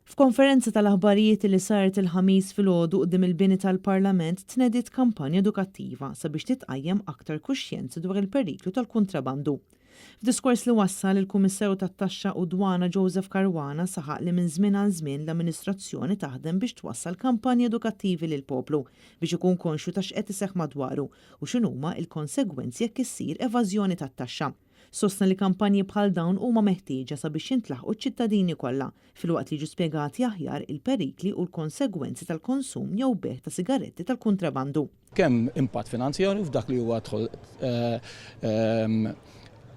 F'konferenza tal-aħbarijiet li saret il-ħamis filgħodu quddiem il-bini tal-Parlament tnediet kampanja edukattiva sabiex titqajjem aktar kuxjenza dwar il-periklu tal-kontrabandu. F'diskors li wassal il-Kummissarju tat-Taxxa u Dwana Joseph Caruana saħaq li minn żmien għal żmien l-amministrazzjoni taħdem biex twassal kampanji edukattivi lil poplu biex ikun konxu ta' x'qed iseħħ madwaru u x'inhuma l-konsegwenzi jekk issir evażjoni tat-taxxa. Sostna li kampanji bħal dawn huma meħtieġa sabiex jintlaħqu ċ-ċittadini kollha filwaqt li jiġu spjegati aħjar il-perikli u l-konsegwenzi tal-konsum jew beħ ta' sigaretti tal-kontrabandu. Kemm impatt finanzjarju f'dak li huwa dħol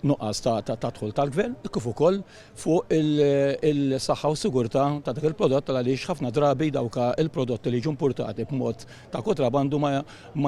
nuqqas ta' dħul tal-gvern, kif ukoll fuq il-saħħa u sigurtà ta' dak il-prodott għaliex ħafna drabi dawk il-prodotti li jiġu importati b'mod ta' kontrabandu ma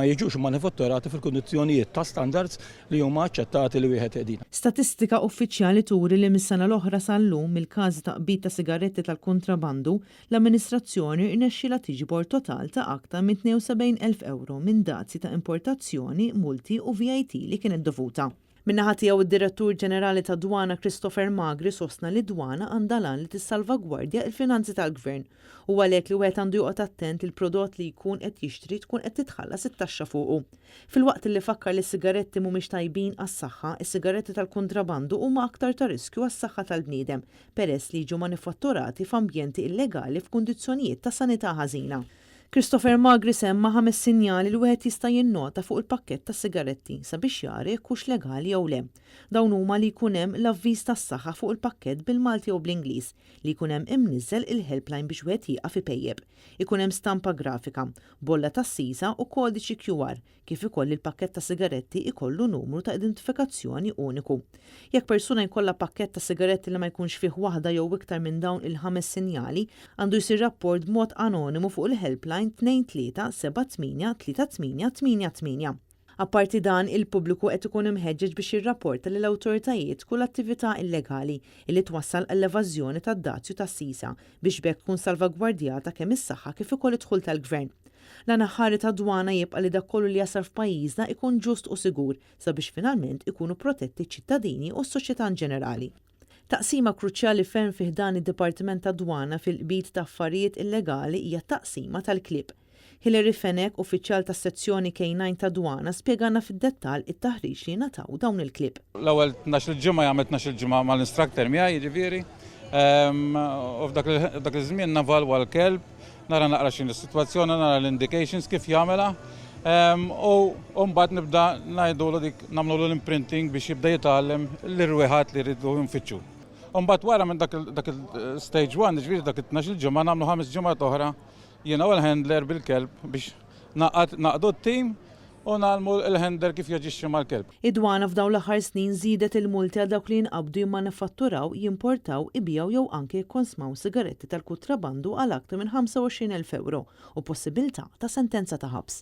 jiġux manifatturati fil-kundizzjonijiet ta' standards li huma aċċettati li wieħed qegħdin. Statistika uffiċjali turi li mis-sena l-oħra sal-lum il-każi ta' qbid ta' sigaretti tal-kontrabandu l-amministrazzjoni rnexxiela tiġbor total ta' aktar minn 72,000 euro minn dazzi ta' importazzjoni, multi u VAT li kienet dovuta. Min-naħa tiegħu id-Direttur Ġenerali ta' Dwana Christopher Magri sostna li dwana għandha lan li tissalvagwardja l-finanzi tal-Gvern u għalhekk li wieħed għandu joqgħod attent il prodott li jkun qed jixtri tkun qed titħallas it-taxxa fuqu. Filwaqt li fakkar li s-sigaretti mhumiex tajbin għas-saħħa, is-sigaretti tal-kontrabandu huma aktar ta' riskju għas-saħħa tal-bniedem peress li jiġu manifatturati f'ambjenti illegali f'kundizzjonijiet ta' sanità ħażina. Christopher Magri semma 5 sinjali li wieħed jista' jinnota fuq il-pakkett ta' sigaretti sabiex jara jekk hux legali jew le. Dawn huma li jkun hemm l-avviż tas-saħħa fuq il-pakkett bil-Malti u bl-Ingliż, li jkun hemm imniżżel il-helpline biex wieħed jieqaf ipejjeb, ikun hemm stampa grafika, bolla tas-sisa u kodiċi QR, kif ikoll il-pakkett ta' sigaretti ikollu numru ta' identifikazzjoni uniku. Jekk persuna jkollha pakkett ta' sigaretti li ma jkunx fih waħda jew iktar minn dawn il-5 sinjali, għandu jsir rapport b'mod anonimu fuq il-helpline 23783888. Apparti dan, il-pubbliku qed ikun imħeġġeġ biex jirrapporta lill awtoritajiet kull attività illegali li twassal għall-evażjoni tad-dazju tas-sisa biex bekk tkun salvagwardjata kemm is-saħħa kif ukoll id-dħul tal-Gvern. L-anaħħari ta' dwana jibqa' li dak kollu li jasal f'pajjiżna ikun ġust u sigur sabiex finalment ikunu protetti ċ-ċittadini u s-soċjetà ġenerali. Taqsima kruċjali ferm fih dan id-Dipartiment ta' Dwana fil-qbid ta' affarijiet illegali hija taqsima tal-klib. Hilary Fenek, uffiċjal tas-sezzjoni K9 ta' Dwana, spjegana fid-dettall it-taħriġ li nataw dawn il-klib. L-ewwel 12 ġimgħa jagħmel 12 ġimgħa mal-instructor miegħi jiġifieri, u f'dak iż-żmien navalwa l-kelb, nara naqra x'in is-sitwazzjoni, nara l-indications kif jagħmelha, u mbagħad nibda ngħidulu dik nagħmlu l-imprinting biex jibda jitgħallem l-irwieħat li rridu nfittxu. Mbagħad wara minn dak il-stage 1, ġifieri dak it-12 ġimgħa nagħmlu 5 ġimgħat oħra jiena u l-handler bil-kelb biex naqdu t-tim u nagħmlu l-handler kif jaġixxi mal-kelb. Id-dwana f'dawn l-aħħar snin żiedet il-multi għal dawk li jinqabdu jimmanifatturaw, jimportaw, ibijaw jew anke jikkonsmaw sigaretti tal-kontrabandu għal aktar minn 25,000 euro u possibilità ta' sentenza ta' ħabs.